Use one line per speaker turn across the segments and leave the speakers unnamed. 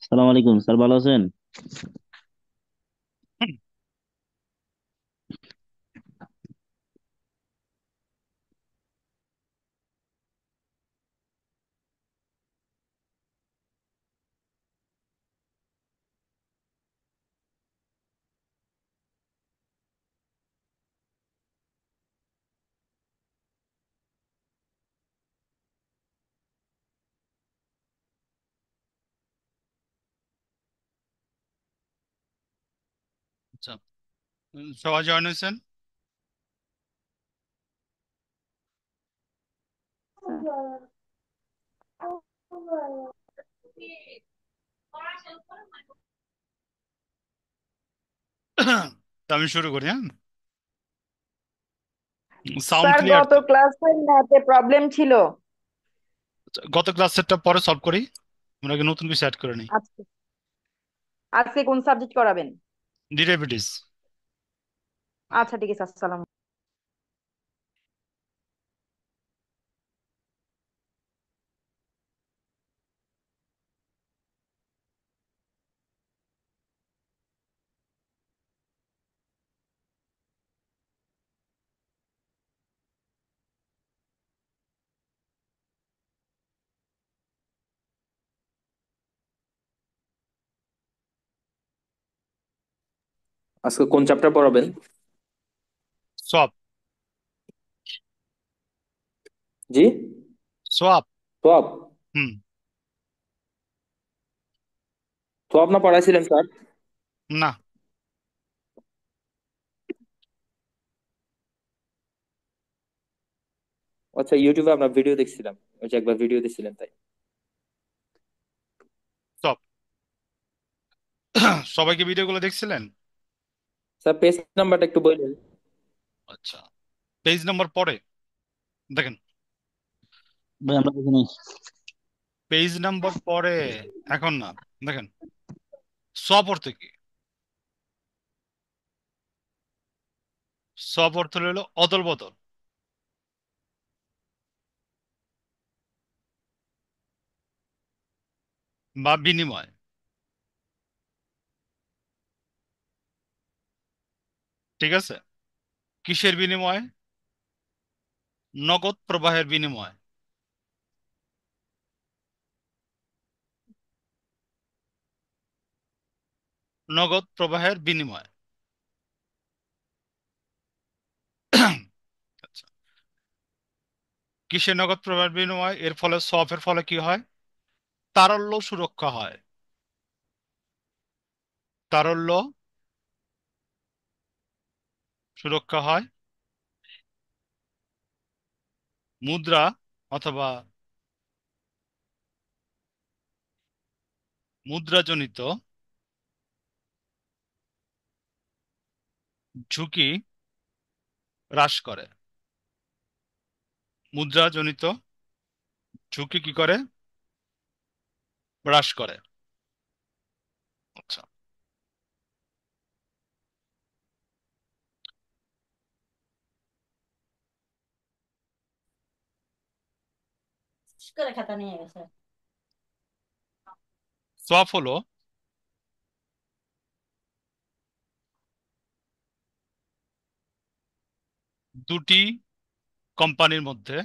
সালাম আলাইকুম স্যার, ভালো আছেন?
আচ্ছা। সবাই জয়েন হয়েছেন? তা আমি শুরু করি, হ্যাঁ। সাউন্ড
স্যার,
ক্লিয়ার
গত
তো?
ক্লাসে ম্যাথে প্রবলেম ছিল।
আচ্ছা, গত ক্লাস সেটটা পরে সলভ করি। আমরা আগে নতুন কিছু অ্যাড করে নিই।
আজকে আজকে কোন সাবজেক্ট করাবেন?
ডিরাইভেটিভস।
আচ্ছা, ঠিক আছে। আসসালাম।
আজকে কোন চ্যাপ্টার পড়াবেন?
সব।
জি।
সোয়াব।
সোয়াব।
হুম।
সোয়াব না পড়াইছিলেন স্যার?
না।
আচ্ছা, ইউটিউবে আপনার ভিডিও দেখছিলাম। ওই যে একবার ভিডিও দিছিলেন তাই।
সব। সবাইকে ভিডিওগুলো দেখছিলেন?
স্যার, পেজ নাম্বারটা একটু বললেন।
আচ্ছা, পেজ নাম্বার পরে দেখেন।
ভাই আমরা দেখি নাই।
পেজ নাম্বার পরে, এখন না, দেখেন। সব অর্থ কি? সব অর্থ হলো অদল বদল বা বিনিময়। ঠিক আছে? কিসের বিনিময়? নগদ প্রবাহের বিনিময়। নগদ প্রবাহের বিনিময়। আচ্ছা, কিসের নগদ প্রবাহের বিনিময়? এর ফলে সফের ফলে কি হয়? তারল্য সুরক্ষা হয়। তারল্য সুরক্ষা হয়। মুদ্রা অথবা মুদ্রাজনিত ঝুঁকি হ্রাস করে। মুদ্রাজনিত ঝুঁকি কি করে? হ্রাস করে। আচ্ছা।
করে খাতা নিয়ে গেছে।
সোয়াপ হলো দুটি কোম্পানির মধ্যে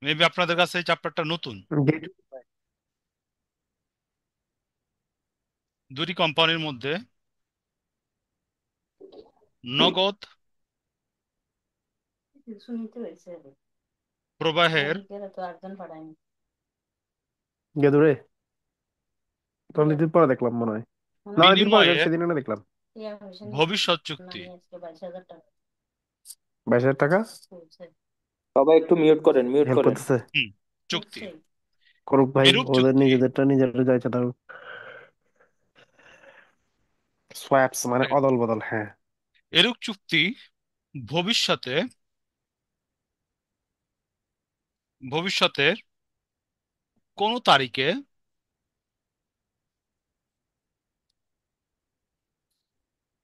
মেবি আপনাদের কাছে এই চ্যাপ্টারটা নতুন। দুটি কোম্পানির মধ্যে নগদ
শুনতে হয়েছে
প্রবাহের
ব্যাংকের তো একজন পাঠায়নি
গেদুরে তো
বলো
অনেকদিন পরে দেখলাম মনে হয়,
মনে
না
হয়
অনেকদিন পরে
বিনিময়ে
সেদিন না দেখলাম।
টিয়া পয়সা নিয়েছি
ভবিষ্যৎ
না
চুক্তি।
নিয়ে আজকে 22,000 টাকা
22,000 টাকা
বলছে
সবাই একটু মিউট করেন, মিউট
হেল্প
করেন।
করতেছে।
হুম, চুক্তি।
বুঝছে
করুক ভাই,
এরূপ
ওদের
চুক্তি
নিজেদেরটা নিজেরা যাইতে দাও। সোয়াপস মানে
দেখেন,
অদল বদল, হ্যাঁ।
এরূপ চুক্তি ভবিষ্যতে ভবিষ্যতের কোন তারিখে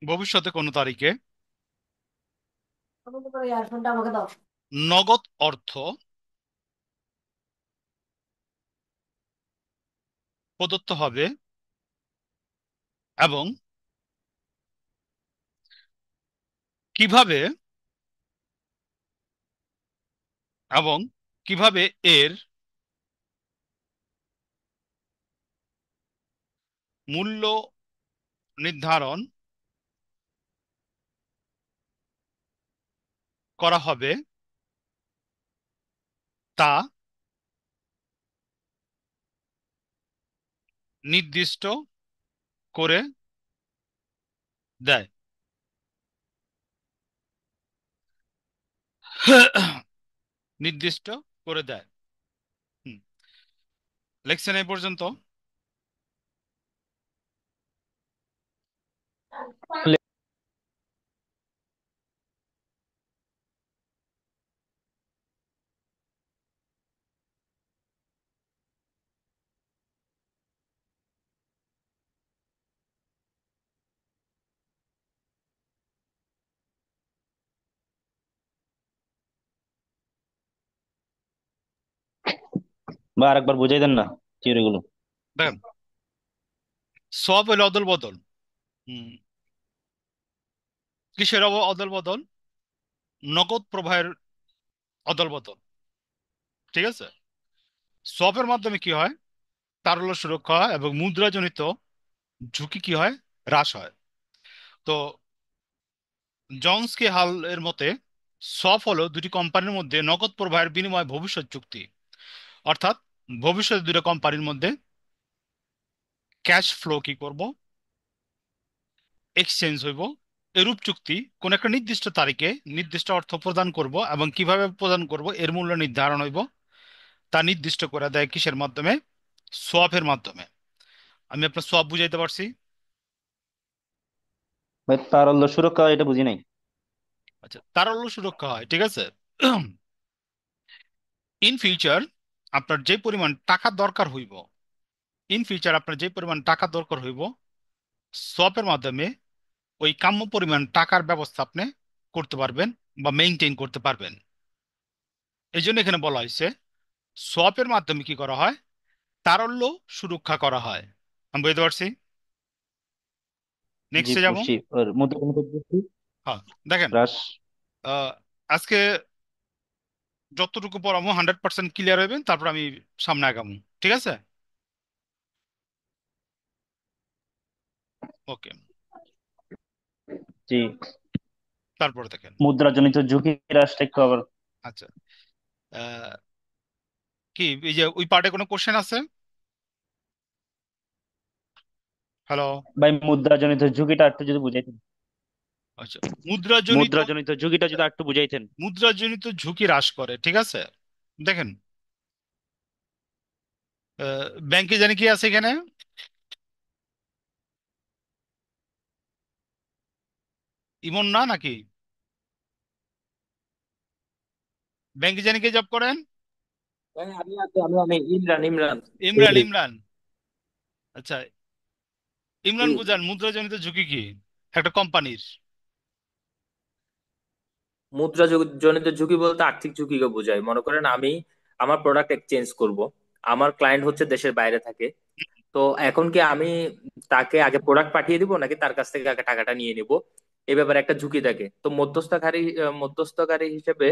ভবিষ্যতে কোন তারিখে
ইয়ারফোনটা আমাকে দাও
নগদ অর্থ প্রদত্ত হবে এবং কিভাবে এবং কিভাবে এর মূল্য নির্ধারণ করা হবে তা নির্দিষ্ট করে দেয়। নির্দিষ্ট করে দেয়। হুম, লেকচার এই পর্যন্ত।
বা আরেকবার বুঝাই দেন না থিওরি গুলো।
দেখেন, সব হলো অদল বদল। হুম, কিসের অদল বদল? নগদ প্রবাহের অদল বদল। ঠিক আছে। সবের মাধ্যমে কি হয়? তারল্য সুরক্ষা হয় এবং মুদ্রাজনিত ঝুঁকি কি হয়? হ্রাস হয়। তো জনসকে হাল এর মতে সফ হলো দুটি কোম্পানির মধ্যে নগদ প্রবাহের বিনিময়ে ভবিষ্যৎ চুক্তি। অর্থাৎ ভবিষ্যতে দুটো কোম্পানির মধ্যে ক্যাশ ফ্লো কি করব? এক্সচেঞ্জ হইব। এরূপ চুক্তি কোন একটা নির্দিষ্ট তারিখে নির্দিষ্ট অর্থ প্রদান করব এবং কিভাবে প্রদান করব এর মূল্য নির্ধারণ হইব তা নির্দিষ্ট করে দেয় কিসের মাধ্যমে? সোয়াপের মাধ্যমে। আমি আপনার সোয়াপ বুঝাইতে পারছি?
ভাই তারল্য সুরক্ষা এটা বুঝি নাই।
আচ্ছা, তারল্য সুরক্ষা হয়, ঠিক আছে। ইন ফিউচার আপনার যে পরিমাণ টাকা দরকার হইব, আপনার যে পরিমাণ টাকা দরকার হইব সোয়াপের মাধ্যমে ওই কাম্য পরিমাণ টাকার ব্যবস্থা আপনি করতে পারবেন বা মেইনটেইন করতে পারবেন। এই জন্য এখানে বলা হয়েছে সোয়াপের মাধ্যমে কি করা হয়? তারল্য সুরক্ষা করা হয়। আমি বুঝতে পারছি।
জি
নেক্সটে যাব।
বুঝছি, আর মুদ্রা বুঝছি।
হ্যাঁ, দেখেন,
হ্রাস।
আহ, আজকে যতটুকু পড়াবো 100% ক্লিয়ার হইবেন, তারপর আমি সামনে আগামু। ঠিক আছে। ওকে।
জি।
তারপরে দেখেন।
মুদ্রাজনিত ঝুঁকি হ্রাসটা একটু আবার।
আচ্ছা, আহ, কি এই যে ওই পার্টে কোনো কোশ্চেন আছে? হ্যালো।
ভাই মুদ্রাজনিত ঝুঁকিটা একটু যদি বুঝাইতেন।
আচ্ছা, মুদ্রাজনিত
মুদ্রাজনিত ঝুঁকিটা যদি একটু বুঝাইতেন।
মুদ্রাজনিত ঝুঁকি হ্রাস করে, ঠিক আছে। দেখেন, ব্যাংকে জানি কি আছে এখানে? ইমন না নাকি? ব্যাংকে জানি কে জব করেন?
আমি ইমরান, ইমরান।
ইমরান। ইমরান, আচ্ছা। ইমরান বুঝান মুদ্রাজনিত ঝুঁকি কি একটা কোম্পানির?
মুদ্রা জনিত ঝুঁকি বলতে আর্থিক ঝুঁকিকে বোঝায়। মনে করেন আমি আমার প্রোডাক্ট এক্সচেঞ্জ করব, আমার ক্লায়েন্ট হচ্ছে দেশের বাইরে থাকে। তো এখন কি আমি তাকে আগে প্রোডাক্ট পাঠিয়ে দিব নাকি তার কাছ থেকে আগে টাকাটা নিয়ে নিব, এ ব্যাপারে একটা ঝুঁকি থাকে। তো মধ্যস্থকারী হিসেবে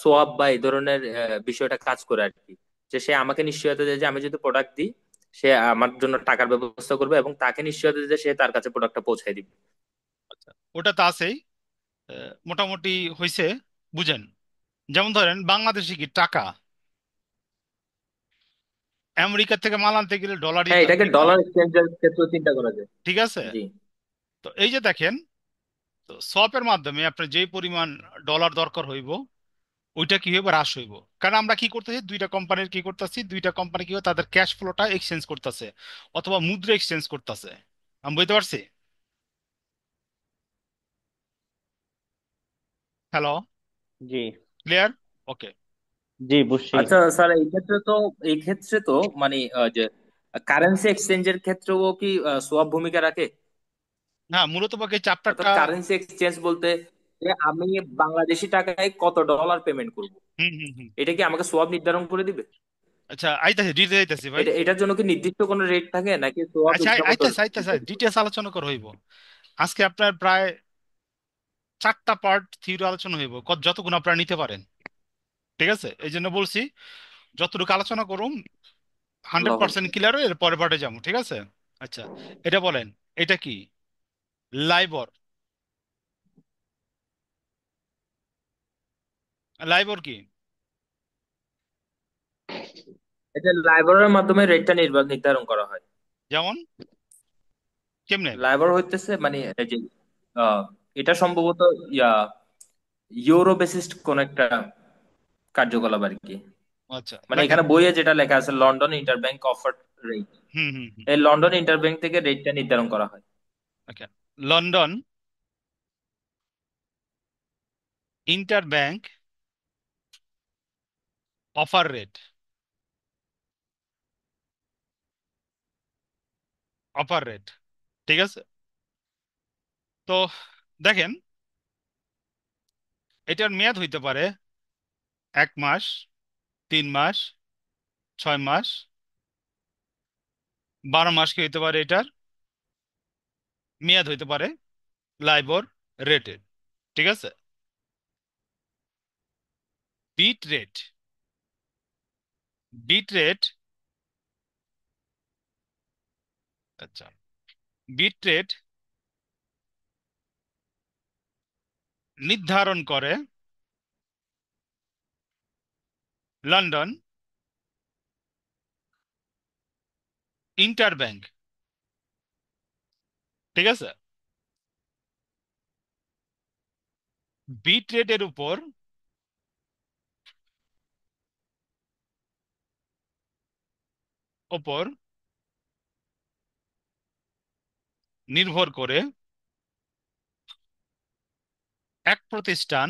সোয়াপ বা এই ধরনের বিষয়টা কাজ করে আর কি। যে সে আমাকে নিশ্চয়তা দেয় যে আমি যদি প্রোডাক্ট দিই সে আমার জন্য টাকার ব্যবস্থা করবে এবং তাকে নিশ্চয়তা দেয় যে সে তার কাছে প্রোডাক্টটা পৌঁছায় দিবে।
আচ্ছা, ওটা তো আছেই। মোটামুটি হয়েছে, বুঝেন। যেমন ধরেন বাংলাদেশে কি টাকা, আমেরিকা থেকে মাল আনতে গেলে ডলারই
হ্যাঁ,
তো,
এটাকে
ঠিক না?
ডলার এক্সচেঞ্জের ক্ষেত্রে চিন্তা করা যায়।
ঠিক আছে।
জি।
তো এই যে দেখেন, তো সোয়াপের মাধ্যমে আপনার যেই পরিমাণ ডলার দরকার হইব, ওইটা কি হইব, হ্রাস হইব। কারণ আমরা কি করতেছি, দুইটা কোম্পানির কি করতেছি, দুইটা কোম্পানি কি হয়, তাদের ক্যাশ ফ্লোটা এক্সচেঞ্জ করতেছে অথবা মুদ্রা এক্সচেঞ্জ করতেছে। আমি বুঝতে পারছি। হ্যালো,
জি।
ক্লিয়ার? ওকে।
জি, বুঝছি।
আচ্ছা স্যার, এই ক্ষেত্রে তো মানে যে কারেন্সি এক্সচেঞ্জের ক্ষেত্রেও কি সোয়াপ ভূমিকা রাখে?
হ্যাঁ, মূলত পক্ষে এই
অর্থাৎ
চ্যাপ্টারটা।
কারেন্সি এক্সচেঞ্জ বলতে যে আমি বাংলাদেশি টাকায় কত ডলার পেমেন্ট করব,
হুম হুম হুম।
এটা কি আমাকে সোয়াপ নির্ধারণ করে দিবে?
আচ্ছা, আইতাছি, ডিটেলস আইতাছি ভাই।
এটার জন্য কি নির্দিষ্ট কোনো রেট থাকে নাকি সোয়াপ
আচ্ছা,
ইচ্ছা মতো
আইতাছি আইতাছি,
ডিসাইড করে?
ডিটেলস আলোচনা করা হইব। আজকে আপনার প্রায় 4টা পার্ট থিওরি আলোচনা হইব, যতক্ষণ আপনারা নিতে পারেন। ঠিক আছে, এই জন্য বলছি যতটুকু আলোচনা করুন হান্ড্রেড
আল্লাহ
পার্সেন্ট
হাফেজ।
ক্লিয়ার হয়ে এর পরের পার্টে যাবো, ঠিক আছে? আচ্ছা, এটা বলেন, এটা কি লাইবর? লাইবর কি?
এটা লাইবরের মাধ্যমে রেটটা নির্ধারণ করা হয়।
যেমন কেমনে?
লাইবর হইতেছে মানে এই যে আহ, এটা সম্ভবত ইয়া ইউরো বেসিসড কোন একটা কার্যকলাপ আর কি।
আচ্ছা,
মানে
দেখেন।
এখানে বইয়ে যেটা লেখা আছে London interbank offer rate,
hmm hmm hmm.
এই লন্ডন ইন্টারব্যাংক থেকে রেটটা নির্ধারণ করা হয়।
Okay. London inter bank offer rate, offer rate, ঠিক আছে। তো দেখেন, এটার মেয়াদ হইতে পারে 1 মাস, 3 মাস, 6 মাস, 12 মাস কি হইতে পারে, এটার মেয়াদ হইতে পারে লাইবর রেটের। ঠিক আছে। বিট রেট, বিট রেট, আচ্ছা, বিট রেট নির্ধারণ করে লন্ডন ইন্টার ব্যাংক। ঠিক আছে। বিট রেটের উপর নির্ভর করে এক প্রতিষ্ঠান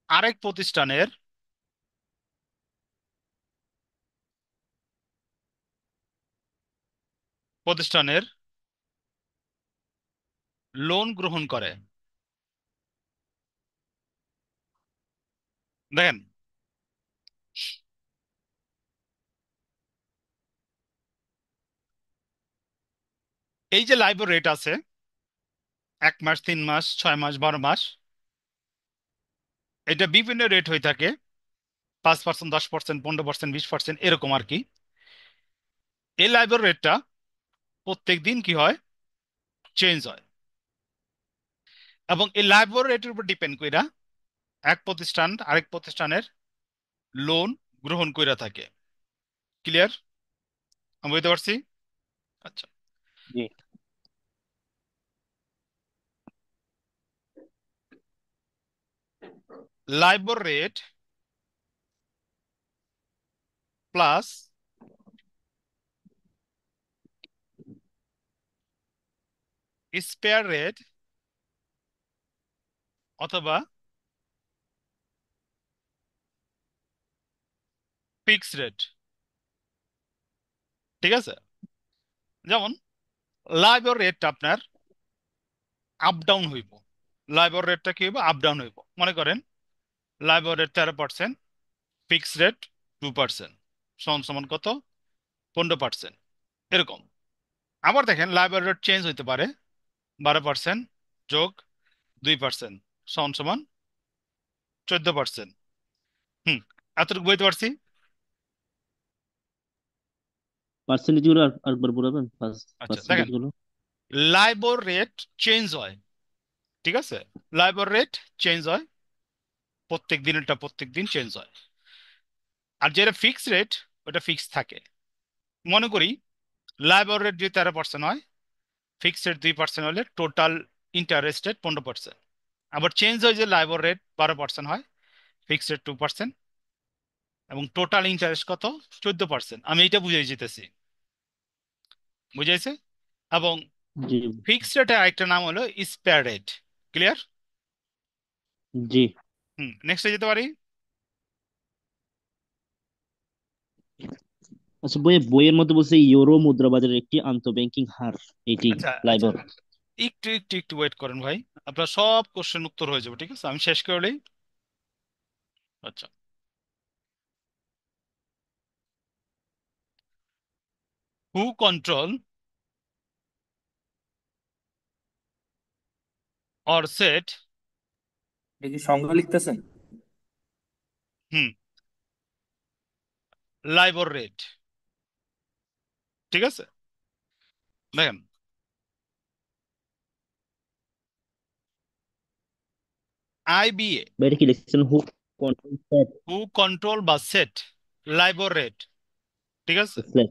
আরেক প্রতিষ্ঠানের লোন গ্রহণ করে। দেখেন, এই যে লাইবর রেট আছে, 1 মাস, 3 মাস, 6 মাস, 12 মাস, এটা বিভিন্ন রেট হয়ে থাকে, 5%, 10%, 15%, 20%, এরকম আর কি। এই লাইবর রেটটা প্রত্যেক দিন কি হয়, চেঞ্জ হয়। এবং এই লাইবর রেটের উপর ডিপেন্ড কইরা এক প্রতিষ্ঠান আরেক প্রতিষ্ঠানের লোন গ্রহণ কইরা থাকে। ক্লিয়ার? আমি বুঝতে পারছি। আচ্ছা,
জি।
লাইবর রেট প্লাস স্পেয়ার রেট অথবা ফিক্সড রেট। ঠিক আছে। যেমন লাইবর রেটটা আপনার আপ ডাউন হইব, লাইবর রেটটা কি হইব, আপ ডাউন হইব। মনে করেন লাইবর রেট 13%, ফিক্সড রেট 2%, সমান সমান কত, 15%, এরকম। আবার দেখেন লাইবর রেট চেঞ্জ হইতে পারে, 12% যোগ 2% সমান সমান 14%। হুম, এতটুকু বুঝতে পারছি।
পার্সেন্টেজ গুলো আরেকবার বলবেন,
আচ্ছা
পার্সেন্টেজ
দেখেন,
গুলো?
লাইবর রেট চেঞ্জ হয়, ঠিক আছে? লাইবর রেট চেঞ্জ হয়, প্রত্যেক দিনেরটা প্রত্যেক দিন চেঞ্জ হয়। আর যেটা ফিক্স রেট, ওটা ফিক্স থাকে। মনে করি লাইবর রেট যদি 13% হয়, ফিক্সড রেট 2% হলে টোটাল ইন্টারেস্ট রেট 15%। আবার চেঞ্জ হয় যে লাইবর রেট 12% হয়, ফিক্সড রেট 2%, এবং টোটাল ইন্টারেস্ট কত? 14%। আমি এইটা বুঝাই যেতেছি, বুঝাইছে? এবং
জি।
ফিক্সড রেটের আরেকটা নাম হলো স্পেয়ার রেট। ক্লিয়ার?
জি।
নেক্সটে যেতে পারি।
আচ্ছা, বইয়ের মধ্যে বলছে ইউরো মুদ্রা বাজারের একটি আন্তঃব্যাংকিং হার, এটি
আচ্ছা আচ্ছা,
লাইবর।
একটু একটু একটু ওয়েট করেন ভাই, আপনার সব কোশ্চেন উত্তর হয়ে যাবে, ঠিক আছে? আমি শেষ করলেই। আচ্ছা, হু কন্ট্রোল অর সেট,
এটা কি সংজ্ঞা লিখতেছেন?
হুম, লাইবর রেট, ঠিক আছে? দেখেন, আইবিএ,
বা এটা কি লিখছেন, হু কন্ট্রোল সেট
হু কন্ট্রোল বা সেট লাইবর রেট, ঠিক আছে?
স্ল্যাশ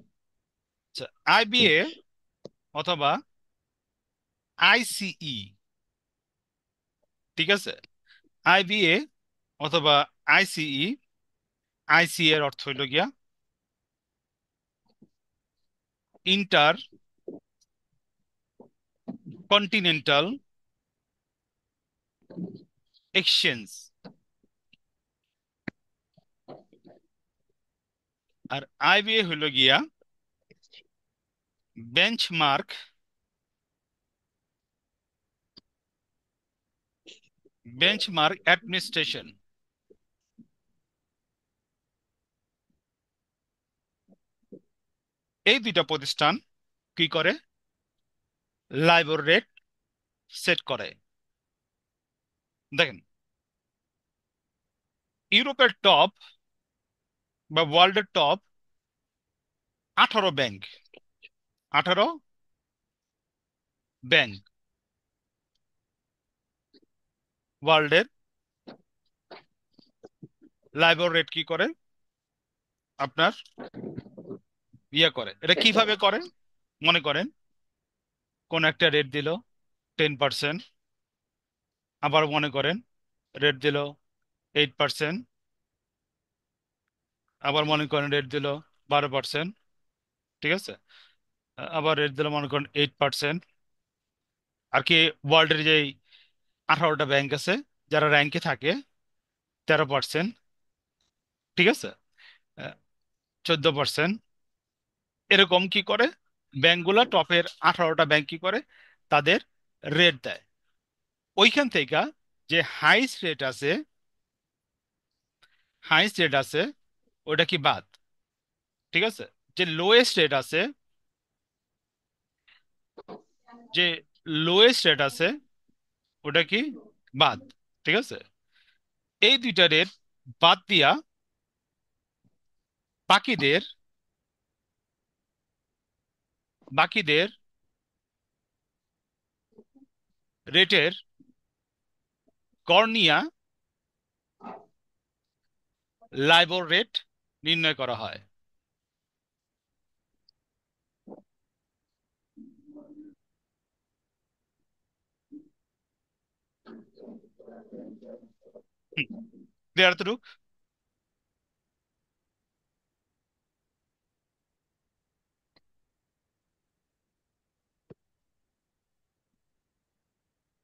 আচ্ছা, আইবিএ অথবা আইসিই, ঠিক আছে? আইবিএ অথবা আইসিই, আইসি এর অর্থ হইল গিয়া ইন্টার কন্টিনেন্টাল এক্সচেঞ্জ। আর আইবিএ হইল গিয়া বেঞ্চমার্ক অ্যাডমিনিস্ট্রেশন। এই দুইটা প্রতিষ্ঠান কি করে? লাইবর রেট সেট করে। দেখেন, ইউরোপের টপ বা ওয়ার্ল্ডের টপ 18 ব্যাংক, 18 ব্যাংক ওয়ার্ল্ডের লাইবর রেট কি করে? আপনার করে। এটা কিভাবে করে? মনে করেন কোন একটা রেট দিল 10%, আবার মনে করেন রেট দিল 8%, আবার মনে করেন রেট দিল 12%, ঠিক আছে? আবার রেট দিল মনে করেন 8%। আর কি, ওয়ার্ল্ডের যে 18টা ব্যাংক আছে, যারা র্যাঙ্কে থাকে, 13%, ঠিক আছে? 14%। এরকম কি করে ব্যাংকগুলা, টপের 18টা ব্যাংক কি করে? তাদের রেট দেয়। ওইখান থেকে যে হাইস্ট রেট আছে ওটা কি বাদ, ঠিক আছে? যে লোয়েস্ট রেট আছে, যে লোয়েস্ট রেট আছে ওটা কি বাদ, ঠিক আছে? এই দুইটা রেট বাদ দিয়া বাকিদের বাকিদের রেটের গড় নিয়া লাইবর রেট নির্ণয় করা হয়। ক্লিয়ার তো?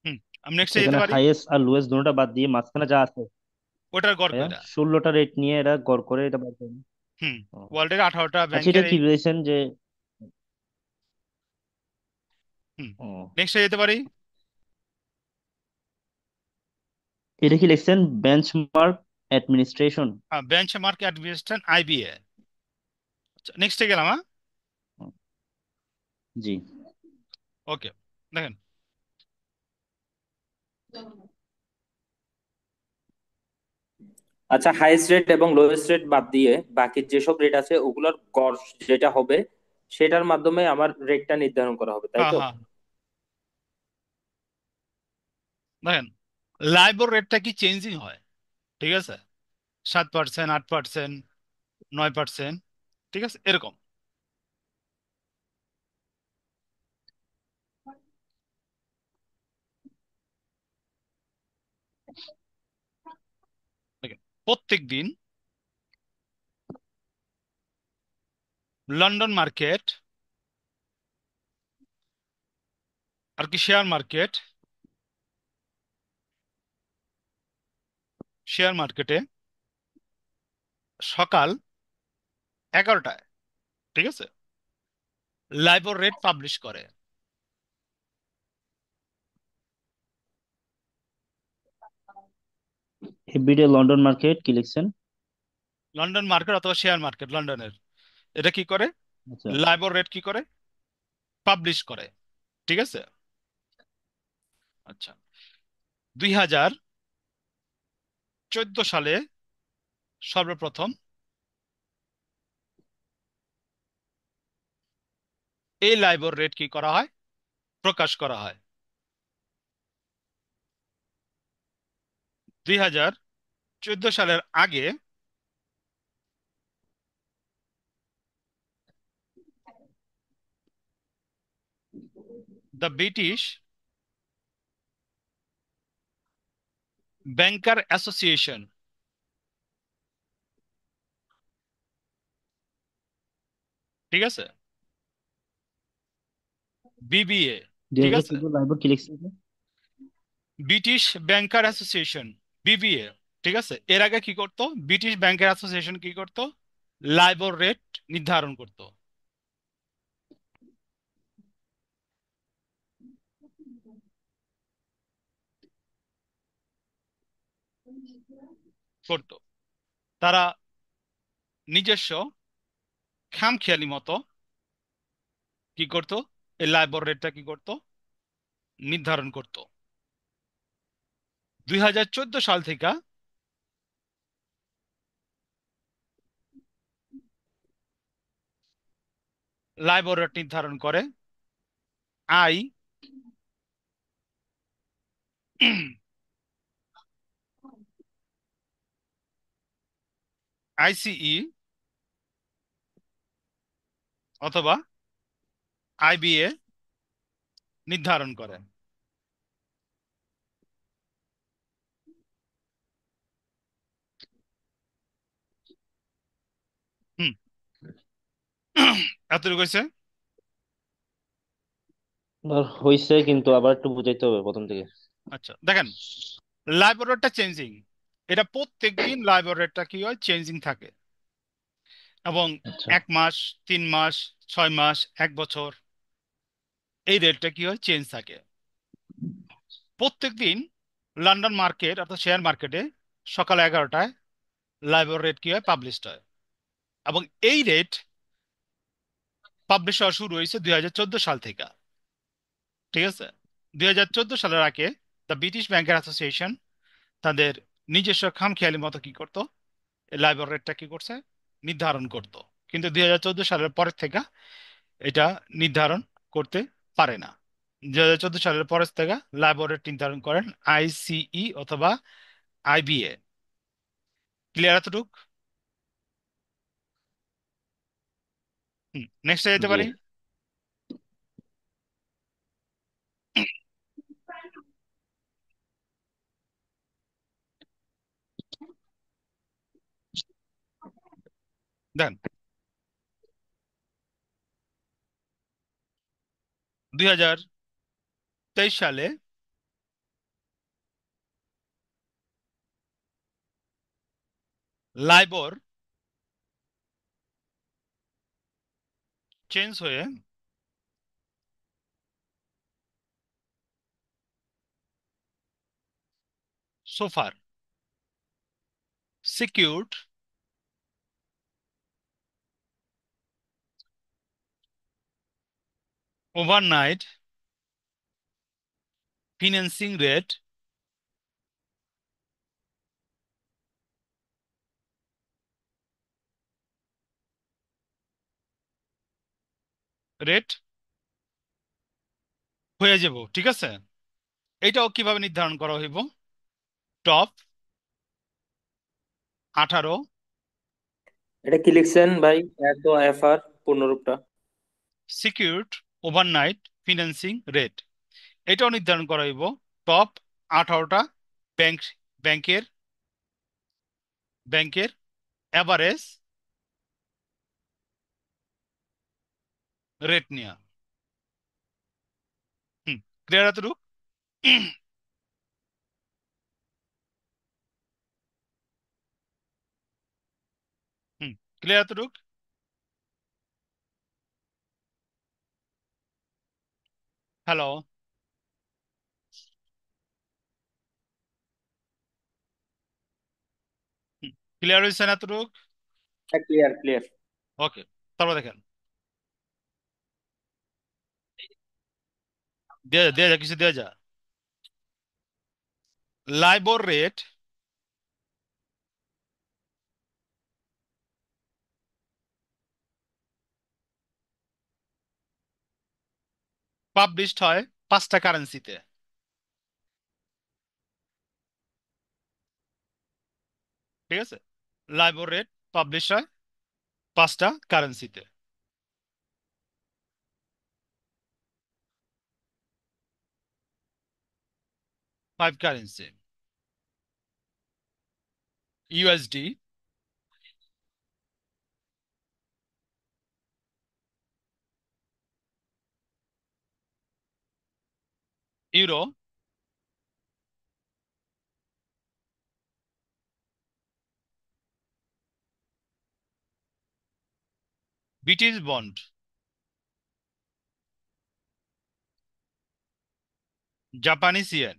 হুম, আমি নেক্সটে যেতে
সেখানে
পারি।
হাইয়েস্ট আর লোয়েস্ট দুটোটা বাদ দিয়ে মাঝখানে যা আছে,
ওটার গড়
ভাইয়া
কইরা।
16টা রেট নিয়ে এরা গড় করে এটা বাদ দেয়।
হুম,
ও,
ওয়ার্ল্ডের 18টা
আচ্ছা, এটা
ব্যাংকের
কি
এই।
বলেছেন যে
হুম,
ও,
নেক্সটে যেতে পারি।
এটা কি লিখছেন, benchmark administration?
Benchmark administration, IBA. নেক্সটে গেলাম, হ্যাঁ।
জি।
ওকে, দেখেন,
আচ্ছা, হাইয়েস্ট রেট এবং লোয়েস্ট রেট বাদ দিয়ে বাকি যেসব রেট আছে ওগুলোর গড় যেটা হবে সেটার মাধ্যমে আমার রেটটা নির্ধারণ করা হবে, তাই
হ্যাঁ
তো?
হ্যাঁ, দেখেন লাইবর রেটটা কি চেঞ্জিং হয়, ঠিক আছে, 7%, 8%, 9%, ঠিক আছে, এরকম। দেখেন প্রত্যেক দিন লন্ডন মার্কেট আর কি শেয়ার মার্কেটে সকাল 11টায়, ঠিক আছে, লাইবর রেট পাবলিশ করে।
এভরিডে লন্ডন মার্কেট কি লিখছেন?
লন্ডন মার্কেট অথবা শেয়ার মার্কেট লন্ডনের, এটা কি করে,
আচ্ছা।
লাইবর রেট কি করে, পাবলিশ করে, ঠিক আছে। আচ্ছা, 2014 সালে সর্বপ্রথম এই লাইবর রেট কি করা হয়, প্রকাশ করা হয়। 2014 সালের আগে দ্য ব্রিটিশ ব্যাংকার অ্যাসোসিয়েশন, ঠিক আছে, বিবিএ,
দুই
ঠিক
হাজার
আছে,
চোদ্দ লাইবর কি লিখছেন?
ব্রিটিশ ব্যাংকার অ্যাসোসিয়েশন, বিবিএ, ঠিক আছে, এর আগে কি করতো, ব্রিটিশ ব্যাংকার অ্যাসোসিয়েশন কি করতো, লাইবর রেট নির্ধারণ করতো করতো তারা নিজস্ব খামখেয়ালি মতো কি করতো, এই লাইবর রেটটা কি করতো, নির্ধারণ করতো। 2014 সাল থেকে লাইবর রেট নির্ধারণ করে আই আইসিই অথবা আইবিএ নির্ধারণ করে। হুম, এতটুকু হয়েছে।
আর হইছে, কিন্তু আবার একটু বুঝাইতে হবে প্রথম থেকে।
আচ্ছা দেখেন, লাইবর রেটটা চেঞ্জিং, এটা প্রত্যেক দিন লাইবর রেটটা কি হয়, চেঞ্জিং থাকে, এবং
আচ্ছা।
1 মাস, 3 মাস, 6 মাস, 1 বছর এই রেটটা কি হয়, চেঞ্জ থাকে। প্রত্যেক দিন লন্ডন মার্কেট অর্থাৎ শেয়ার মার্কেটে সকাল 11টায় লাইবর রেট কি হয়, পাবলিশড হয়, এবং এই রেট পাবলিশ হওয়া শুরু হয়েছে 2014 সাল থেকে, ঠিক আছে। 2014 সালের আগে দ্য ব্রিটিশ ব্যাংকার অ্যাসোসিয়েশন তাদের নিজস্ব খামখেয়ালি মতো কি করতো, লাইবর রেটটা কি করছে, নির্ধারণ করত। কিন্তু 2014 সালের পরের থেকে এটা নির্ধারণ করতে পারে না। 2014 সালের পরের থেকে লাইবর রেট নির্ধারণ করেন আইসিই অথবা আইবিএ। ক্লিয়ার এতটুক? নেক্সট যেতে
জি।
পারি। দেন 2023 সালে লাইবর চেঞ্জ হয়ে সোফার, secured, overnight financing rate, rate হয়ে যাব, ঠিক আছে। এটাও কিভাবে নির্ধারণ করা হইব? টপ 18
এটা কি লিখছেন ভাই? এত এফআর পূর্ণরূপটা?
সিকিউরড ওভারনাইট ফিন্যান্সিং রেট, এটাও নির্ধারণ করা হইব। টপ 18টা ব্যাংক ব্যাংকের ব্যাংকের এভারেজ রেট নিয়া। হুম, ক্লিয়ার এতটুক? হুম, ক্লিয়ার এতটুক? হ্যালো, ক্লিয়ার হয়েছে না এতটুক?
হ্যাঁ, ক্লিয়ার ক্লিয়ার।
ওকে, তারপর দেখেন, দেয়া যা, কিছু দেয়া যা। লাইবর রেট পাবলিশড হয় 5টা কারেন্সিতে, ঠিক আছে। লাইবর রেট পাবলিশ হয় 5টা কারেন্সিতে, 5 currency: USD, euro, British bond, Japanese yen,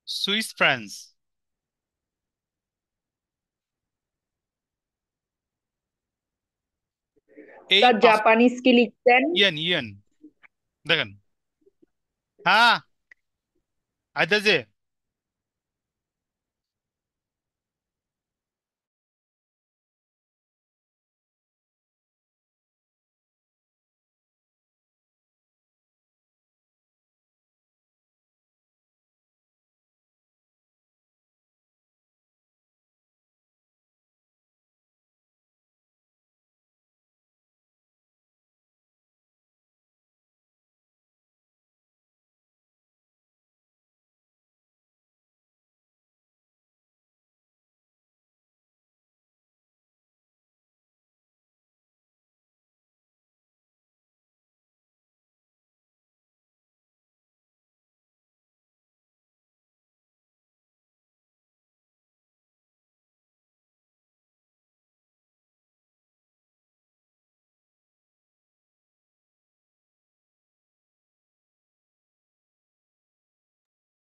Swiss France, এই
স্যার জাপানিজ কি লিখছেন?
ইয়েন ইয়েন দেখেন। হ্যাঁ, আইতাছে।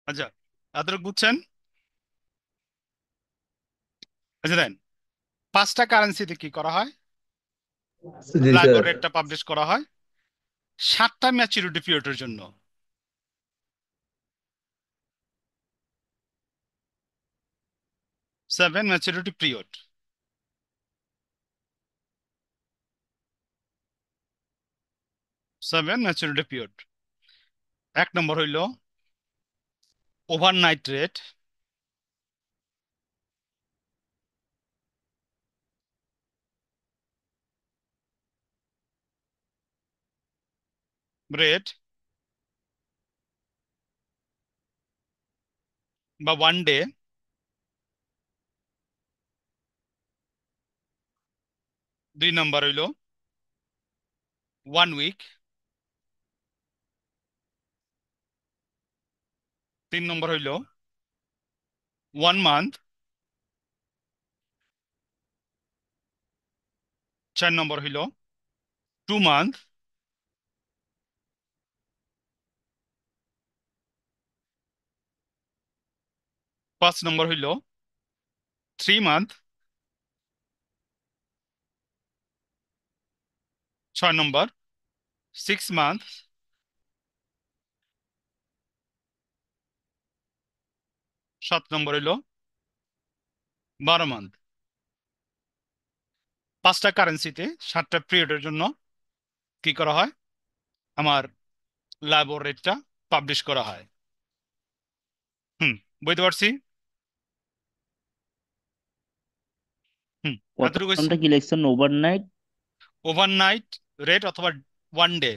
আচ্ছা, এতটুকু বুঝছেন? আচ্ছা দেন, 5টা কারেন্সিতে কি করা হয়?
জি
লাইবর
স্যার।
রেটটা পাবলিশ করা হয় 7টা ম্যাচুরিটি পিরিয়ডের জন্য। 7 ম্যাচুরিটি পিরিয়ড, 7 ম্যাচুরিটি পিরিয়ড। এক নম্বর হইল ওভারনাইট রেট, রেট বা ওয়ান ডে। 2 নম্বর হইল 1 উইক। 3 নম্বর হইল 1 মান্থ। 4 নম্বর হইল 2 মান্থ। 5 নম্বর হইল 3 মান্থ। 6 নম্বর 6 মান্থ। নম্বর হইলো 12 মান্থ। 5টা কারেন্সিতে 7টা পিরিয়ডের জন্য কি করা হয়, আমার লাইবর রেটটা পাবলিশ করা হয়। হুম, বুঝতে পারছি। হুম, এতটুকু হইছে।
প্রথমটা কি লিখছেন, ওভারনাইট?
ওভারনাইট রেট অথবা ওয়ান ডে।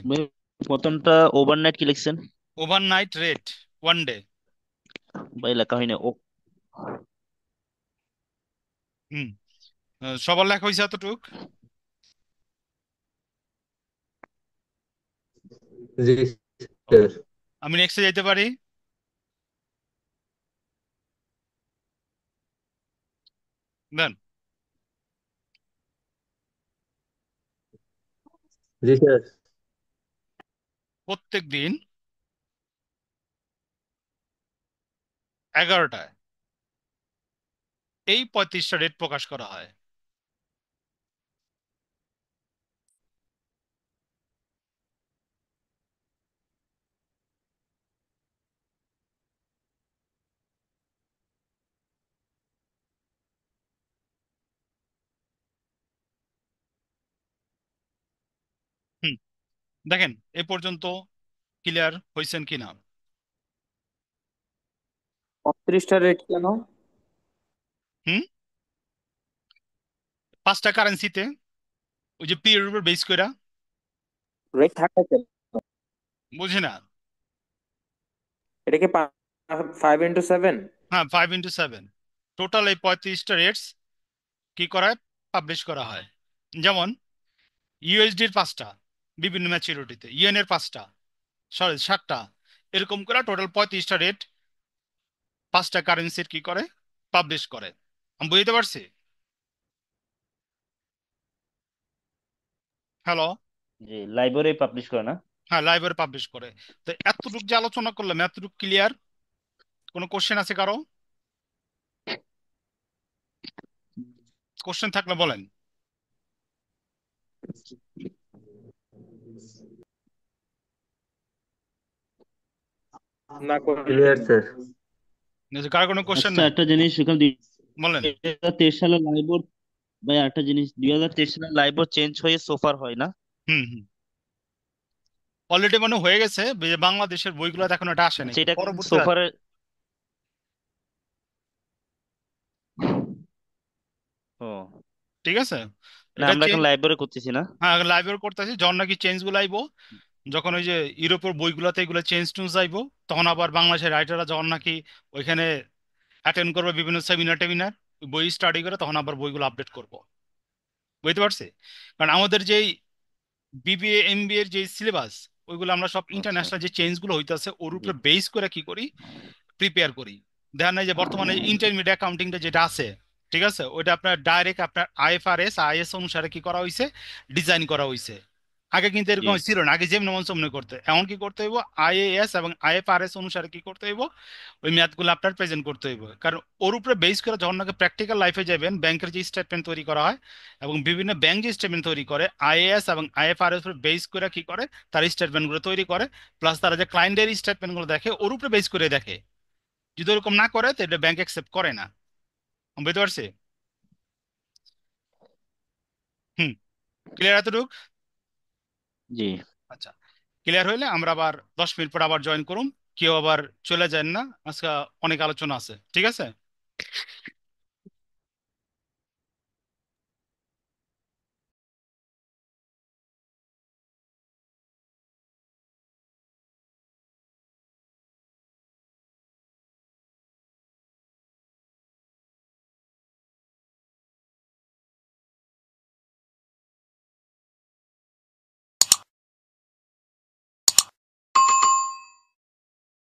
প্রথমটা ওভারনাইট কি লিখছেন?
Overnight rate one day.
ভাই লেখা হয়নি ও।
হুম, সবার লেখা হয়েছে এতটুক।
জি
ওকে,
স্যার।
আমি নেক্সটে যাইতে পারি। দেন,
জি স্যার।
প্রত্যেক দিন 11টায় এই 35টা রেট প্রকাশ করা হয়। হুম, দেখেন এ পর্যন্ত ক্লিয়ার হয়েছেন কিনা।
35টা রেট কেন?
হুম, 5টা কারেন্সিতে ওই যে পিরিয়ড উপর বেস কইরা।
রেট থাকে কেন?
বুঝি না।
এটা কি 5x7?
হ্যাঁ, 5x7 টোটাল এই 35টা রেটস কি করা হয়, পাবলিশ করা হয়। যেমন ইউএসডির 5টা বিভিন্ন ম্যাচুরিটিতে, ইয়েন এর 5টা, সরি 7টা, এরকম করে টোটাল 35টা রেট 5টা কারেন্সির কি করে, পাবলিশ করে। আমি বুঝতে পারছি। হ্যালো।
যে লাইব্রেরি পাবলিশ করে না?
হ্যাঁ, লাইব্রেরি পাবলিশ করে। তো এতটুকু যে আলোচনা করলাম এতটুকু ক্লিয়ার? কোনো কোশ্চেন আছে কারো? কোশ্চেন থাকলে বলেন।
না করে।
Clear sir.
কার কোনো কোশ্চেন
আচ্ছা,
নাই?
একটা জিনিস এখানে
বলেন।
2023 সালে লাইব্রেরি, ভাই একটা জিনিস, 2023 সালে লাইব্রেরি চেঞ্জ হয়ে সোফার হয় না?
হুম হুম, অলরেডি মানে হয়ে গেছে। বাংলাদেশের বইগুলো এখন এটা আসে নাই,
আচ্ছা, এটা কি
পরবর্তীতে আসবে।
সোফারের? ও,
ঠিক আছে,
না
এটা
আমরা এখন
চেঞ্জ।
লাইব্রেরি করতেছি না।
হ্যাঁ, লাইব্রেরি করতেছি যখন নাকি চেঞ্জ গুলো আইবো, যখন ওই যে ইউরোপের বইগুলোতে এগুলো চেঞ্জ টেঞ্জ আইবো, তখন আবার বাংলাদেশের রাইটাররা যখন নাকি ওইখানে অ্যাটেন্ড করবে বিভিন্ন সেমিনার টেমিনার, বই স্টাডি করে, তখন আবার বইগুলো আপডেট করবো। বুঝতে পারছি। কারণ আমাদের যেই বিবিএ এমবিএ এর যে সিলেবাস, ওইগুলো আমরা সব
আচ্ছা।
ইন্টারন্যাশনাল যে চেঞ্জ গুলো হইতাছে ওর
জি।
উপরে বেস করে কি করি, প্রিপেয়ার করি। দেখা নাই যে বর্তমানে ইন্টারমিডিয়েট অ্যাকাউন্টিংটা যেটা আছে, ঠিক আছে, ওইটা আপনার ডাইরেক্ট আপনার আইএফআরএস আইএস অনুসারে কি করা হয়েছে, ডিজাইন করা হয়েছে। আগে কিন্তু
জি।
এরকম ছিল না, আগে যেমন মন তেমনি করতে। এমন কি করতে হইব, আইএএস এবং আইএফআরএস অনুসারে কি করতে হইব, ওই ম্যাথগুলো আপনার প্রেজেন্ট করতে হইব। কারণ ওর উপরে বেস করে যখন নাকি প্র্যাকটিক্যাল লাইফে যাবেন, ব্যাংকের যে স্টেটমেন্ট তৈরি করা হয় এবং বিভিন্ন ব্যাংক যে স্টেটমেন্ট তৈরি করে, আইএএস এবং আইএফআরএস উপরে বেস করে কি করে, তার স্টেটমেন্টগুলো তৈরি করে। প্লাস তারা যে ক্লায়েন্টের স্টেটমেন্টগুলো দেখে ওর উপরে বেস করে দেখে। যদি ওরকম না করে তো এটা ব্যাংক অ্যাকসেপ্ট করে না। আমি বুঝতে পারছি। হুম, ক্লিয়ার এতটুক?
জি।
আচ্ছা, ক্লিয়ার হইলে আমরা আবার 10 মিনিট পর আবার জয়েন করুম। কেউ আবার চলে যায় না, আজকে অনেক আলোচনা আছে, ঠিক আছে।